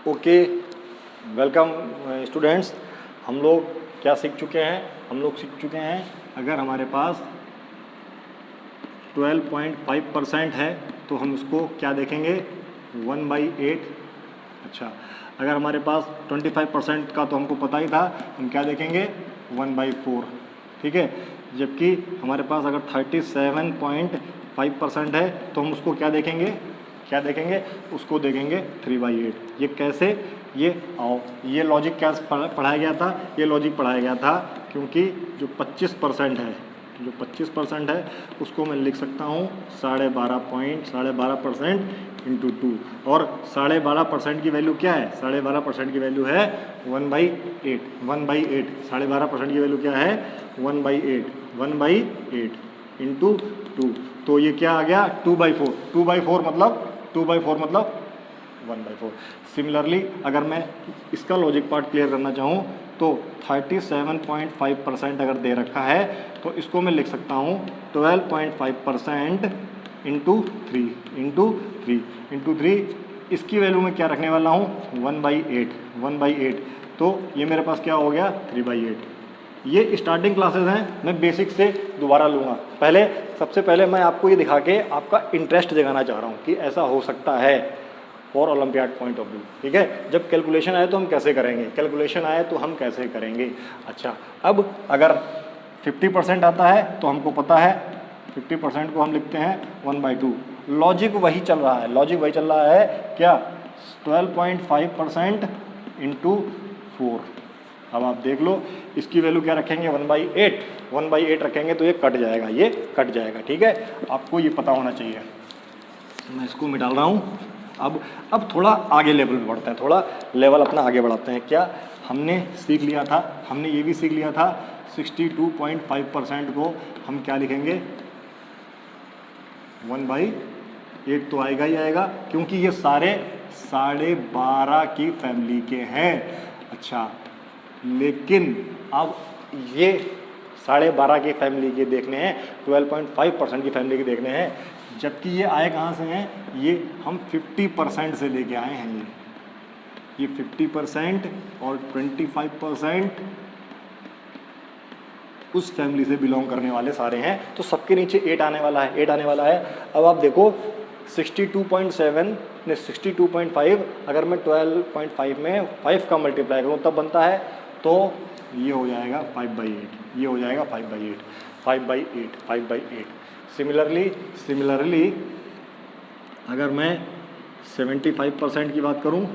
Okay, welcome students. हम लोग क्या सीख चुके हैं? हम लोग सीख चुके हैं अगर हमारे पास 12.5% है तो हम उसको क्या देखेंगे? 1/8। अच्छा, अगर हमारे पास 25% का तो हमको पता ही था, हम क्या देखेंगे? 1/4। ठीक है, जबकि हमारे पास अगर 37.5% है तो हम उसको क्या देखेंगे? क्या देखेंगे? उसको देखेंगे 3/8। ये कैसे? ये आओ, ये लॉजिक क्या पढ़ाया गया था? ये लॉजिक पढ़ाया गया था क्योंकि जो 25% है, जो 25% है उसको मैं लिख सकता हूँ 12.5% इंटू 2, और 12.5% की वैल्यू क्या है? 12.5% की वैल्यू है 1/8। 1/8 12.5% की वैल्यू क्या है? 1/8। 1/8 इंटू 2, तो ये क्या आ गया? 2/4। 2/4 मतलब 1/4। सिमिलरली अगर मैं इसका लॉजिक पार्ट क्लियर करना चाहूँ तो 37.5% अगर दे रखा है तो इसको मैं लिख सकता हूँ 12.5% इंटू 3। इसकी वैल्यू मैं क्या रखने वाला हूँ? 1/8। तो ये मेरे पास क्या हो गया? 3/8। ये स्टार्टिंग क्लासेस हैं, मैं बेसिक से दोबारा लूँगा। सबसे पहले मैं आपको ये दिखा के आपका इंटरेस्ट जगाना चाह रहा हूँ कि ऐसा हो सकता है for olympiad point of view. ठीक है, जब कैलकुलेशन आए तो हम कैसे करेंगे? कैलकुलेशन आए तो हम कैसे करेंगे? अच्छा, अब अगर 50% आता है तो हमको पता है 50% को हम लिखते हैं 1/2। लॉजिक वही चल रहा है, क्या? 12.5% इंटू 4। अब आप देख लो इसकी वैल्यू क्या रखेंगे? 1/8। 1/8 रखेंगे तो ये कट जाएगा, ठीक है, आपको ये पता होना चाहिए। मैं इसको मिटा रहा हूँ। अब थोड़ा आगे लेवल पे बढ़ते हैं, थोड़ा लेवल अपना आगे बढ़ाते हैं। क्या हमने सीख लिया था? हमने ये भी सीख लिया था 62.5% को हम क्या लिखेंगे? 1/8 तो आएगा ही आएगा, क्योंकि ये सारे 12.5 की फैमिली के हैं। अच्छा, लेकिन अब ये 12.5 की फैमिली के देखने हैं, 12.5% की फैमिली के देखने हैं, जबकि ये आए कहाँ से हैं? ये हम 50% से लेके आए हैं। ये 50% और 25% उस फैमिली से बिलोंग करने वाले सारे हैं, तो सबके नीचे 8 आने वाला है। अब आप देखो 62.5 अगर मैं 12.5 में 5 का मल्टीप्लाई करूँ तब बनता है, तो ये हो जाएगा 5/8। 5/8। सिमिलरली अगर मैं 75% की बात करूं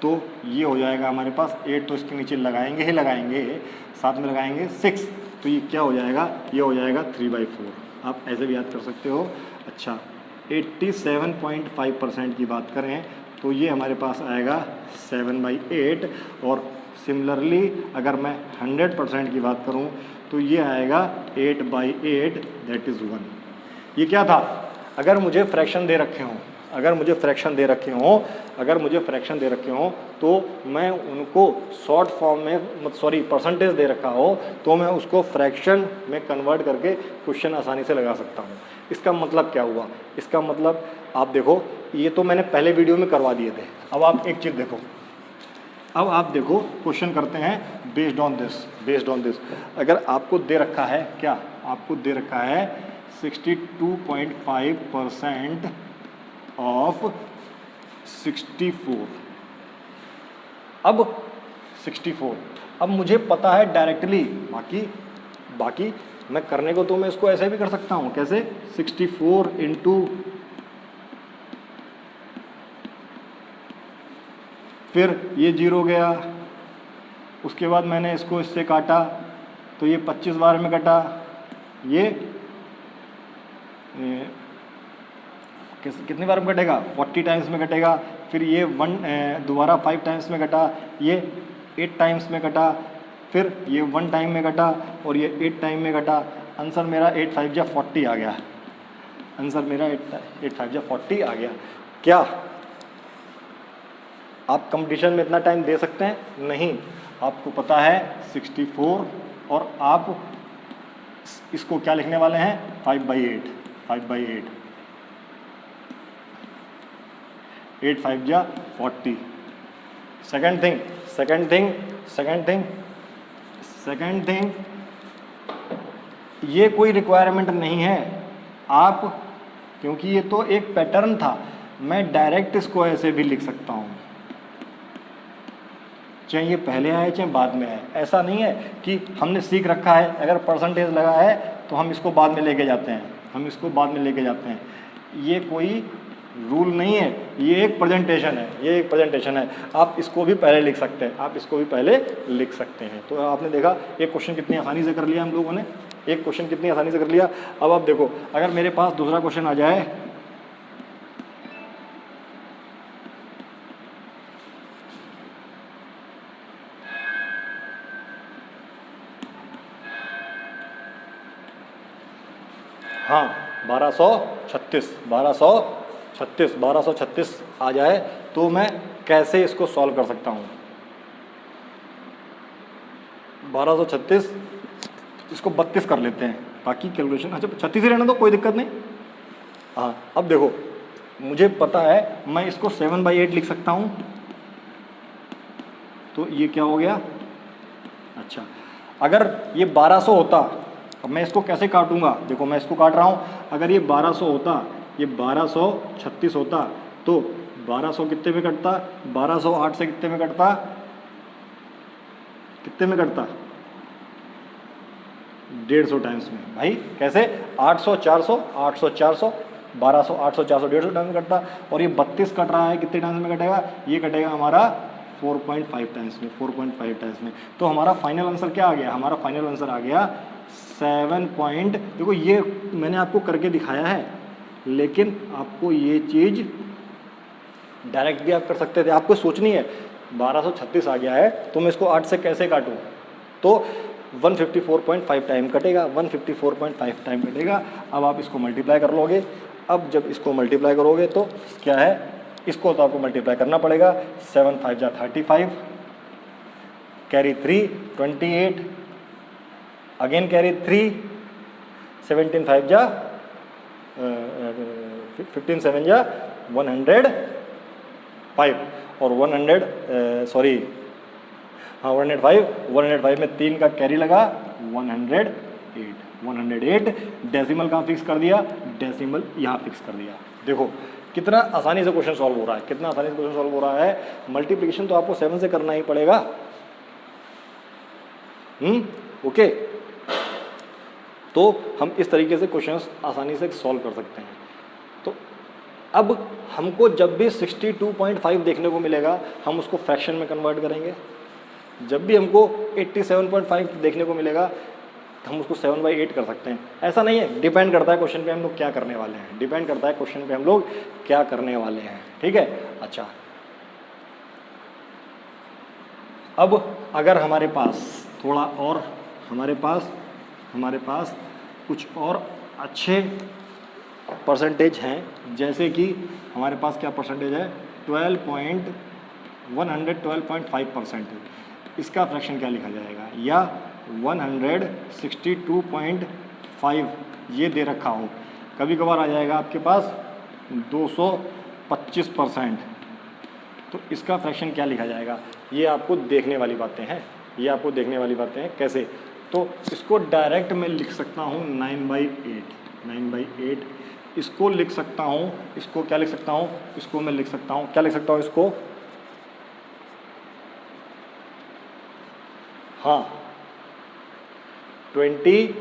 तो ये हो जाएगा हमारे पास 8, तो इसके नीचे लगाएंगे, साथ में लगाएंगे 6, तो ये क्या हो जाएगा? ये हो जाएगा 3/4। आप ऐसे भी याद कर सकते हो। अच्छा, 87.5% की बात करें तो ये हमारे पास आएगा 7/8, और सिमिलरली अगर मैं 100% की बात करूं तो ये आएगा 8/8, दैट इज़ 1। ये क्या था? अगर मुझे फ्रैक्शन दे रखे हों तो मैं उनको शॉर्ट फॉर्म में परसेंटेज दे रखा हो तो मैं उसको फ्रैक्शन में कन्वर्ट करके क्वेश्चन आसानी से लगा सकता हूँ। इसका मतलब क्या हुआ? इसका मतलब आप देखो, ये तो मैंने पहले वीडियो में करवा दिए थे। अब आप एक चीज़ देखो, क्वेश्चन करते हैं बेस्ड ऑन दिस। अगर आपको दे रखा है, क्या आपको दे रखा है 62.5% ऑफ 64। अब 64, अब मुझे पता है डायरेक्टली, बाकी मैं करने को तो मैं इसको ऐसे भी कर सकता हूँ। कैसे? 64 इंटू, फिर ये 0 गया, उसके बाद मैंने इसको इससे काटा तो ये 25 बार में कटा, ये कितनी बार में कटेगा? 40 टाइम्स में कटेगा। फिर ये दोबारा 5 टाइम्स में कटा, ये 8 टाइम्स में कटा, फिर ये 1 टाइम में कटा, और ये 8 टाइम में कटा। आंसर मेरा 8 5 जा 40 आ गया। आंसर मेरा 8 5 जा 40 आ गया। क्या आप कंपटीशन में इतना टाइम दे सकते हैं? नहीं। आपको पता है 64, और आप इसको क्या लिखने वाले हैं? 5/8। 8 5 जा 40। सेकेंड थिंग, ये कोई रिक्वायरमेंट नहीं है आप, क्योंकि ये तो एक पैटर्न था, मैं डायरेक्ट इसको ऐसे भी लिख सकता हूँ, चाहे ये पहले आए चाहे बाद में आए। ऐसा नहीं है कि हमने सीख रखा है अगर परसेंटेज लगा है तो हम इसको बाद में लेके जाते हैं, ये कोई रूल नहीं है, ये एक प्रेजेंटेशन है, आप इसको भी पहले लिख सकते हैं, तो आपने देखा एक क्वेश्चन कितनी आसानी से कर लिया हम लोगों ने, अब आप देखो अगर मेरे पास दूसरा क्वेश्चन आ जाए, हाँ 1236 आ जाए तो मैं कैसे इसको सॉल्व कर सकता हूँ। 1236 इसको 32 कर लेते हैं ताकि कैलकुलेशन, अच्छा 36 ही रहने दो, कोई दिक्कत नहीं। हाँ अब देखो मुझे पता है मैं इसको 7/8 लिख सकता हूँ, तो ये क्या हो गया, अच्छा अगर ये 1200 होता, अब मैं इसको कैसे काटूंगा, देखो मैं इसको काट रहा हूँ, अगर ये 1200 होता, ये 1236 होता, तो 1200 कितने में कटता, 1208 से कितने में कटता 150 टाइम्स में, भाई कैसे 800 400 1200 800 400 150 टाइम्स में कटता, और ये 32 कट रहा है कितने टाइम्स में कटेगा, ये कटेगा हमारा 4.5 टाइम्स में, तो हमारा फाइनल आंसर क्या आ गया, हमारा फाइनल आंसर आ गया 7 पॉइंट, देखो ये मैंने आपको करके दिखाया है, लेकिन आपको ये चीज़ डायरेक्ट भी आप कर सकते थे, आपको सोचनी है 1236 आ गया है तो मैं इसको 8 से कैसे काटूं, तो 154.5 टाइम कटेगा, 154.5 टाइम कटेगा। अब आप इसको मल्टीप्लाई कर लोगे, अब जब इसको मल्टीप्लाई करोगे तो क्या है, इसको तो आपको मल्टीप्लाई करना पड़ेगा, 7 5 जा 35, कैरी 3 28, अगेन कैरी 3, 17 5 जा 15 7 जा 105, और 105 में 3 का कैरी लगा 108, डेसिमल कहाँ फिक्स कर दिया, डेसिमल यहाँ फिक्स कर दिया। देखो कितना आसानी से क्वेश्चन सॉल्व हो रहा है, मल्टीप्लिकेशन तो आपको 7 से करना ही पड़ेगा। ओके, तो हम इस तरीके से क्वेश्चंस आसानी से सॉल्व कर सकते हैं। तो अब हमको जब भी 62.5 देखने को मिलेगा हम उसको फ्रैक्शन में कन्वर्ट करेंगे, जब भी हमको 87.5 देखने को मिलेगा हम उसको 7/8 कर सकते हैं। ऐसा नहीं है, डिपेंड करता है क्वेश्चन पे हम लोग क्या करने वाले हैं, ठीक है। अच्छा, अब अगर हमारे पास थोड़ा और हमारे पास कुछ और अच्छे परसेंटेज हैं, जैसे कि हमारे पास क्या परसेंटेज है 112.5%, इसका फ्रैक्शन क्या लिखा जाएगा, या 162.5 ये दे रखा हो, कभी कभार आ जाएगा आपके पास 225%, तो इसका फ्रैक्शन क्या लिखा जाएगा, ये आपको देखने वाली बातें हैं, कैसे, तो इसको डायरेक्ट मैं लिख सकता हूँ 9/8, इसको लिख सकता हूँ, इसको क्या लिख सकता हूँ, इसको मैं लिख सकता हूँ, क्या लिख सकता हूँ इसको, हाँ 20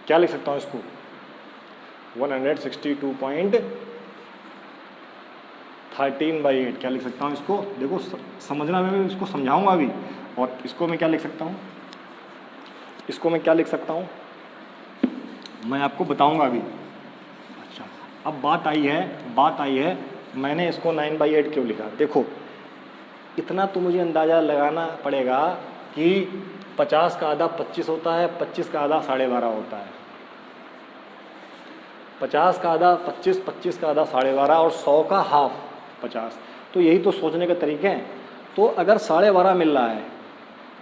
क्या लिख सकता हूँ इसको 162.13/8 क्या लिख सकता हूँ इसको, देखो समझना, मैं इसको समझाऊंगा अभी। और इसको मैं क्या लिख सकता हूँ, मैं आपको बताऊंगा अभी। अच्छा, अब बात आई है मैंने इसको 9/8 क्यों लिखा। देखो इतना तो मुझे अंदाज़ा लगाना पड़ेगा कि 50 का आधा 25 होता है, 25 का आधा 12.5 होता है, 50 का आधा 25, 25 का आधा 12.5 और 100 का हाफ 50। तो यही तो सोचने के तरीके हैं। तो अगर 12.5 मिल रहा है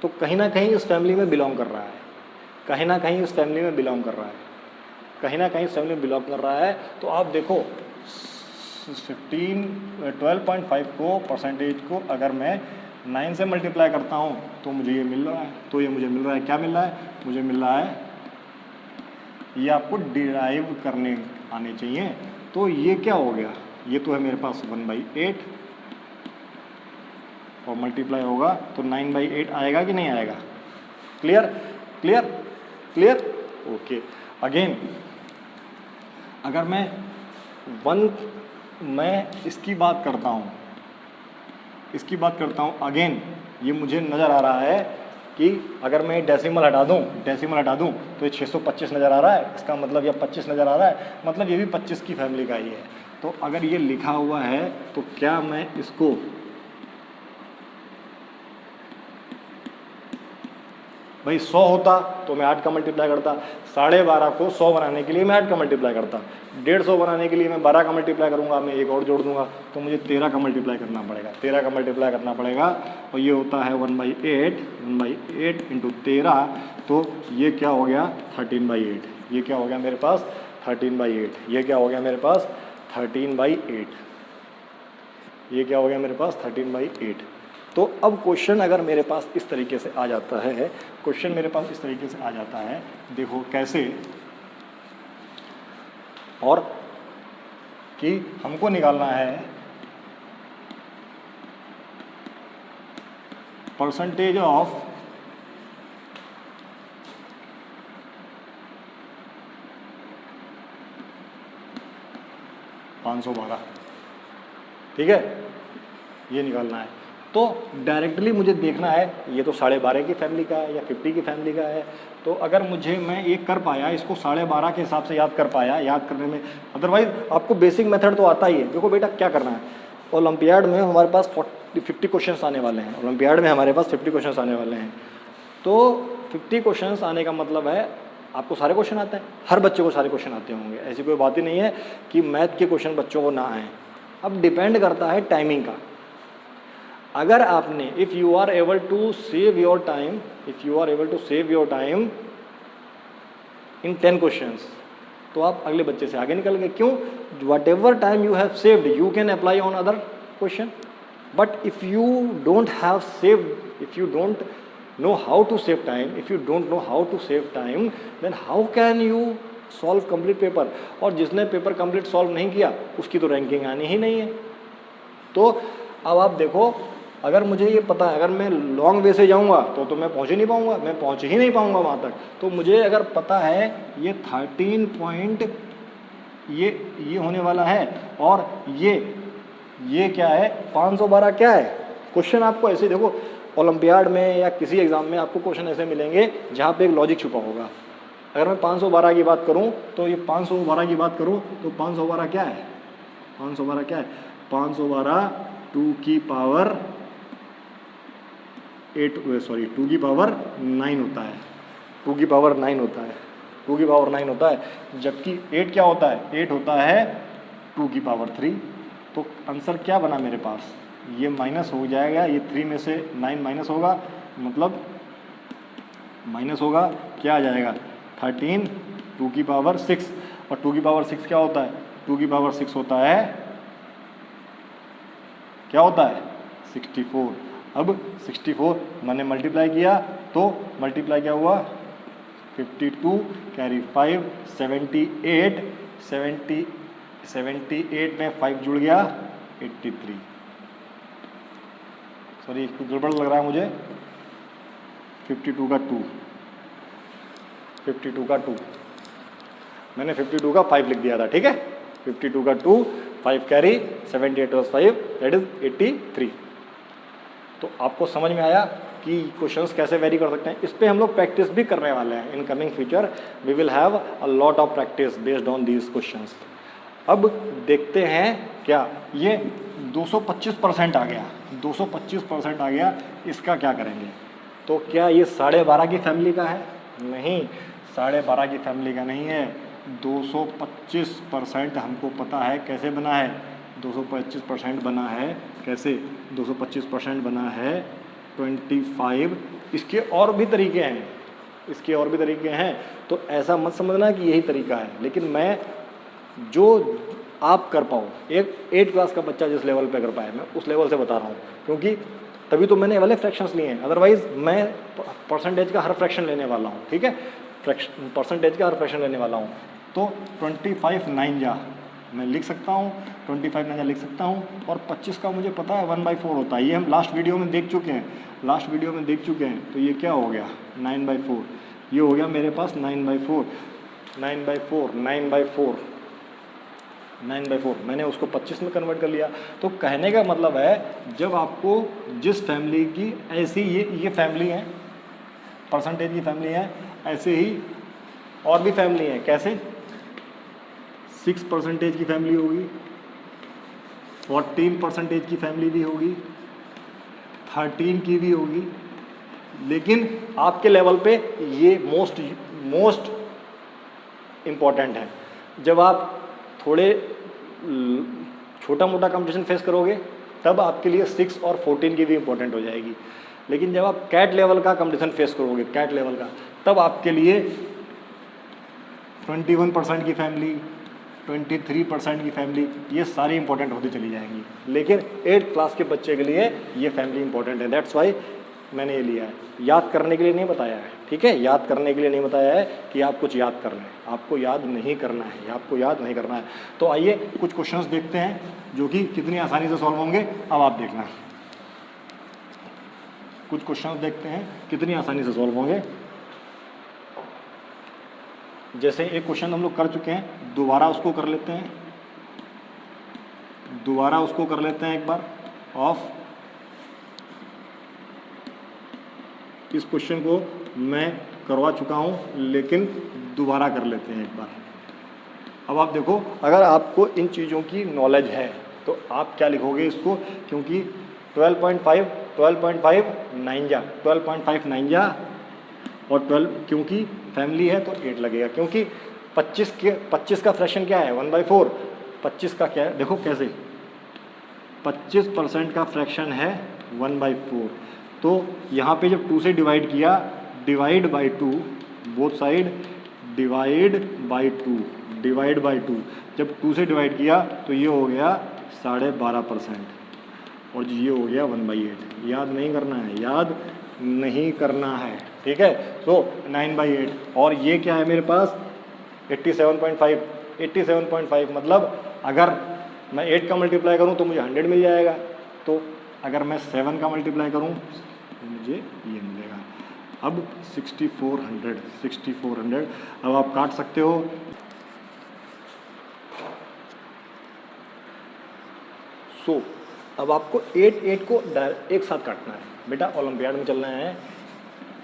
तो कहीं ना कहीं इस फैमिली में बिलोंग कर रहा है, कहीं ना कहीं 7 में बिलोंग कर रहा है। तो आप देखो 12.5 को परसेंटेज को अगर मैं 9 से मल्टीप्लाई करता हूँ तो मुझे ये मिल रहा है। तो ये मुझे मिल रहा है, क्या मिल रहा है? मुझे मिल रहा है, ये आपको डिराइव करने आने चाहिए। तो ये क्या हो गया? ये तो है मेरे पास 1/8 और मल्टीप्लाई होगा तो 9/8 आएगा कि नहीं आएगा? Clear clear clear? Okay. Again अगर मैं इसकी बात करता हूँ, अगेन ये मुझे नज़र आ रहा है कि अगर मैं डेसिमल हटा दूँ तो ये 625 नज़र आ रहा है। इसका मतलब ये 25 नज़र आ रहा है, मतलब ये भी 25 की फैमिली का ही है। तो अगर ये लिखा हुआ है तो क्या मैं इसको भाई 100 होता तो मैं 8 का मल्टीप्लाई करता, 12.5 को 100 बनाने के लिए मैं 8 का मल्टीप्लाई करता, 150 बनाने के लिए मैं 12 का मल्टीप्लाई करूंगा, मैं एक और जोड़ दूंगा तो मुझे 13 का मल्टीप्लाई करना पड़ेगा। और ये होता है 1/8 इंटू 13, तो ये क्या हो गया? 13/8। ये क्या हो गया मेरे पास? 13/8। ये क्या हो गया मेरे पास? 13/8। ये क्या हो गया मेरे पास? 13/8। तो अब क्वेश्चन अगर मेरे पास इस तरीके से आ जाता है, देखो कैसे, और कि हमको निकालना है परसेंटेज ऑफ $512, ठीक है, ये निकालना है। तो डायरेक्टली मुझे देखना है ये तो 12.5 की फैमिली का है या 50 की फैमिली का है। तो अगर मैं ये कर पाया, इसको 12.5 के हिसाब से याद कर पाया, याद करने में, अदरवाइज आपको बेसिक मेथड तो आता ही है। देखो बेटा क्या करना है, ओलंपियाड में हमारे पास 50 क्वेश्चंस आने वाले हैं, तो 50 क्वेश्चंस आने का मतलब है आपको सारे क्वेश्चन आते हैं, हर बच्चे को सारे क्वेश्चन आते होंगे, ऐसी कोई बात ही नहीं है कि मैथ के क्वेश्चन बच्चों को ना आए। अब डिपेंड करता है टाइमिंग का। अगर आपने if you are able to save your time in 10 questions, तो आप अगले बच्चे से आगे निकल गए। क्यों? Whatever time you have saved you can apply on other question, but if you don't know how to save time, then how can you solve complete paper. और जिसने पेपर कंप्लीट सॉल्व नहीं किया उसकी तो ranking आनी ही नहीं है। तो अब आप देखो, अगर मुझे ये पता है, अगर मैं लॉन्ग वे से जाऊंगा तो मैं पहुंच ही नहीं पाऊंगा वहाँ तक। तो मुझे अगर पता है ये 13 पॉइंट ये होने वाला है, और ये क्या है 512 क्या है। क्वेश्चन आपको ऐसे देखो, ओलंपियाड में या किसी एग्जाम में आपको क्वेश्चन ऐसे मिलेंगे जहाँ पे एक लॉजिक छुपा होगा। अगर मैं 512 की बात करूँ तो ये 512 की बात करूँ तो 512 क्या है? 512 2 की पावर 9 होता है। 2 की पावर 9 होता है, जबकि 8 क्या होता है? 8 होता है 2 की पावर 3। तो आंसर क्या बना मेरे पास? ये माइनस हो जाएगा, ये 3 में से 9 माइनस होगा, मतलब माइनस होगा, क्या आ जाएगा? 13 2 की पावर 6, और 2 की पावर 6 क्या होता है? 2 की पावर 6 होता है, क्या होता है? 64। अब 64 मैंने मल्टीप्लाई किया, तो मल्टीप्लाई क्या हुआ? 52 कैरी 5 78 में 5 जुड़ गया 83। सॉरी गड़बड़ लग रहा है मुझे, 52 का 2 मैंने 52 का 5 लिख दिया था, ठीक है। 52 का 2 5 कैरी 78 + 5 दैट इज 83। तो आपको समझ में आया कि क्वेश्चंस कैसे वेरी कर सकते हैं। इस पे हम लोग प्रैक्टिस भी करने वाले हैं। In coming future we will have a lot of practice based on these questions. अब देखते हैं क्या ये 225% आ गया, 225% आ गया, इसका क्या करेंगे। तो क्या ये 12.5 की फैमिली का है? नहीं, 12.5 की फैमिली का नहीं है। 225% हमको पता है कैसे बना है। 225% बना है कैसे? 225% बना है 25। इसके और भी तरीके हैं, इसके और भी तरीके हैं, तो ऐसा मत समझना कि यही तरीका है, लेकिन मैं जो आप कर पाओ, एक 8 क्लास का बच्चा जिस लेवल पे कर पाए मैं उस लेवल से बता रहा हूँ, क्योंकि तभी तो मैंने वाले फ्रैक्शंस लिए हैं, अदरवाइज मैं परसेंटेज का हर फ्रैक्शन लेने वाला हूँ, ठीक है, परसेंटेज का हर फ्रैक्शन लेने वाला हूँ। तो 25 9 जा मैं लिख सकता हूँ, 25 9 जा लिख सकता हूँ, और 25 का मुझे पता है 1/4 होता है, ये हम लास्ट वीडियो में देख चुके हैं, तो ये क्या हो गया 9/4, ये हो गया मेरे पास 9/4, 9/4 मैंने उसको 25 में कन्वर्ट कर लिया। तो कहने का मतलब है जब आपको जिस फैमिली की ऐसी ये फैमिली है, परसेंटेज की फैमिली है, ऐसे ही और भी फैमिली है, कैसे 6% की फैमिली होगी, 14% की फैमिली भी होगी, 13 की भी होगी, लेकिन आपके लेवल पे ये मोस्ट इम्पॉर्टेंट है। जब आप थोड़े छोटा मोटा कंपटीशन फेस करोगे तब आपके लिए 6 और 14 की भी इम्पोर्टेंट हो जाएगी, लेकिन जब आप कैट लेवल का कंपटीशन फेस करोगे, कैट लेवल का, तब आपके लिए 21% की फैमिली, 23% की फैमिली, ये सारी इंपॉर्टेंट होती चली जाएंगी, लेकिन 8th क्लास के बच्चे के लिए ये फैमिली इंपॉर्टेंट है। दैट्स वाई मैंने ये लिया है, याद करने के लिए नहीं बताया है, ठीक है, याद करने के लिए नहीं बताया है कि आप कुछ याद कर लें, आपको याद नहीं करना है, आपको याद नहीं करना है। तो आइए कुछ क्वेश्चंस देखते हैं जो कि कितनी आसानी से सॉल्व होंगे, अब आप देखना। कुछ क्वेश्चंस देखते हैं कितनी आसानी से सॉल्व होंगे। जैसे एक क्वेश्चन हम लोग कर चुके हैं, दोबारा उसको कर लेते हैं, एक बार ऑफ। इस क्वेश्चन को मैं करवा चुका हूं, लेकिन दोबारा कर लेते हैं एक बार। अब आप देखो, अगर आपको इन चीज़ों की नॉलेज है तो आप क्या लिखोगे इसको, क्योंकि 12.5 9 जा, 12.5 9 जा, और 12 क्योंकि फैमिली है तो 8 लगेगा, क्योंकि 25 का फ्रैक्शन क्या है 1/4, 25 का क्या है देखो कैसे, 25% का फ्रैक्शन है 1/4, तो यहाँ पे जब 2 से डिवाइड किया, divide by 2, both side divide by 2, जब 2 से डिवाइड किया तो ये हो गया 12.5%, और ये हो गया 1/8। याद नहीं करना है, ठीक है। तो 9/8, और ये क्या है मेरे पास 87.5 मतलब अगर मैं 8 का मल्टीप्लाई करूँ तो मुझे 100 मिल जाएगा, तो अगर मैं 7 का मल्टीप्लाई करूँ तो मुझे ये मिलेगा। अब 6400, अब आप काट सकते हो। अब आपको 8 को एक साथ काटना है बेटा, ओलंपियाड में चलना है।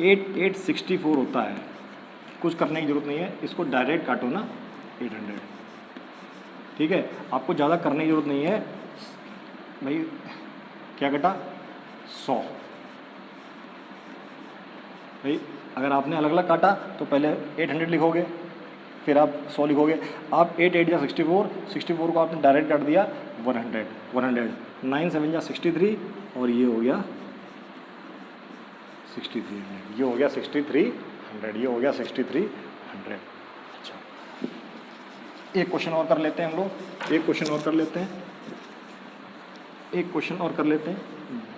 8 64 होता है, कुछ करने की जरूरत नहीं है, इसको डायरेक्ट काटो ना 800, ठीक है, आपको ज़्यादा करने की जरूरत नहीं है भाई। क्या कटा 100 भाई, अगर आपने अलग अलग काटा तो पहले 800 लिखोगे, फिर आप 100 लिखोगे। आप 8 या 64 को आपने डायरेक्ट काट दिया 100, 9 7 जा 63, और ये हो गया 6300, ये हो गया 6300। अच्छा, एक क्वेश्चन और कर लेते हैं हम लोग, एक क्वेश्चन और कर लेते हैं।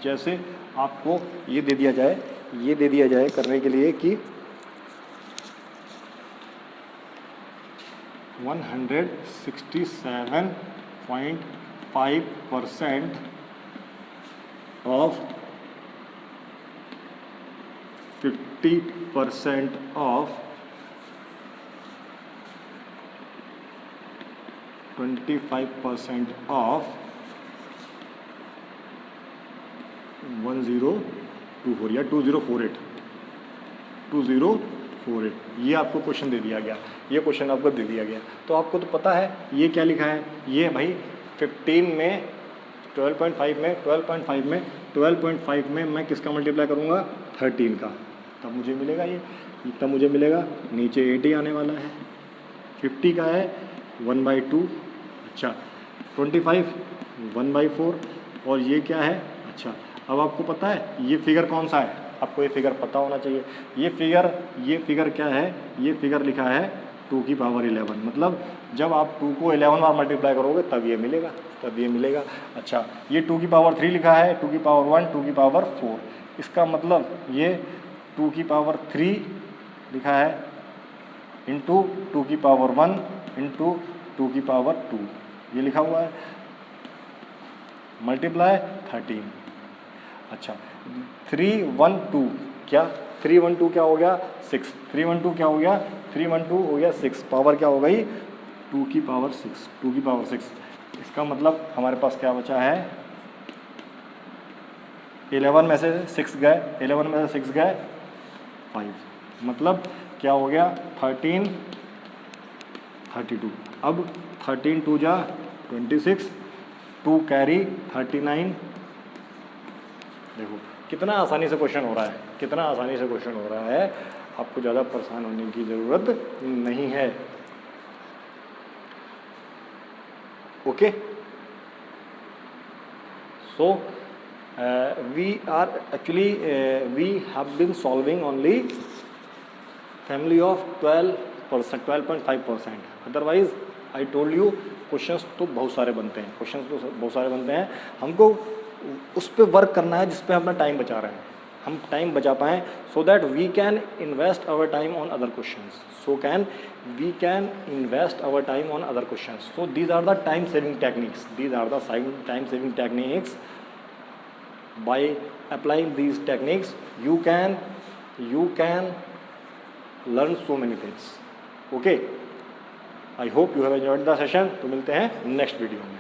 जैसे आपको ये दे दिया जाए करने के लिए कि 167.5% ऑफ 50% ऑफ 25% ऑफ 1024 या 2048, ये आपको क्वेश्चन दे दिया गया, तो आपको तो पता है ये क्या लिखा है, ये भाई 15 में 12.5 में मैं किसका मल्टीप्लाई करूँगा 13 का, तब मुझे मिलेगा ये, नीचे 8 ही आने वाला है। 50 का है 1/2, अच्छा 25 1/4, और ये क्या है, अच्छा अब आपको पता है ये फिगर कौन सा है, आपको ये फिगर पता होना चाहिए। ये फिगर क्या है, ये फिगर लिखा है 2 की पावर 11, मतलब जब आप 2 को 11 बार मल्टीप्लाई करोगे तब ये मिलेगा। अच्छा, ये 2 की पावर 3 लिखा है, 2 की पावर 1, 2 की पावर 4, इसका मतलब ये 2 की पावर 3 लिखा है इंटू 2 की पावर 1 इंटू 2 की पावर 2, ये लिखा हुआ है, मल्टीप्लाई 13। अच्छा, 3 1 2 क्या, 3 1 2 क्या हो गया 6, 3 1 2 क्या हो गया 3 1 2 हो गया 6, पावर क्या हो गई 2 की पावर 6, 2 की पावर 6। इसका मतलब हमारे पास क्या बचा है, 11 में से 6 गए, 11 में से 6 गए 5, मतलब क्या हो गया 13 32। अब 13 2 जा 26, 2 कैरी 39। देखो कितना आसानी से क्वेश्चन हो रहा है, कितना आसानी से क्वेश्चन हो रहा है, आपको ज़्यादा परेशान होने की ज़रूरत नहीं है। Okay, so we are actually we have been solving only family of 12%, 12.5%, otherwise I told you questions तो बहुत सारे बनते हैं, हमको उस पर वर्क करना है जिस पे अपना टाइम बचा रहे हैं, हम टाइम बचा पाएँ, so that we can invest our time on other questions, so these are the time saving techniques, by applying these techniques you can learn so many things. Okay, I hope you have enjoyed the session, तो मिलते हैं next video में।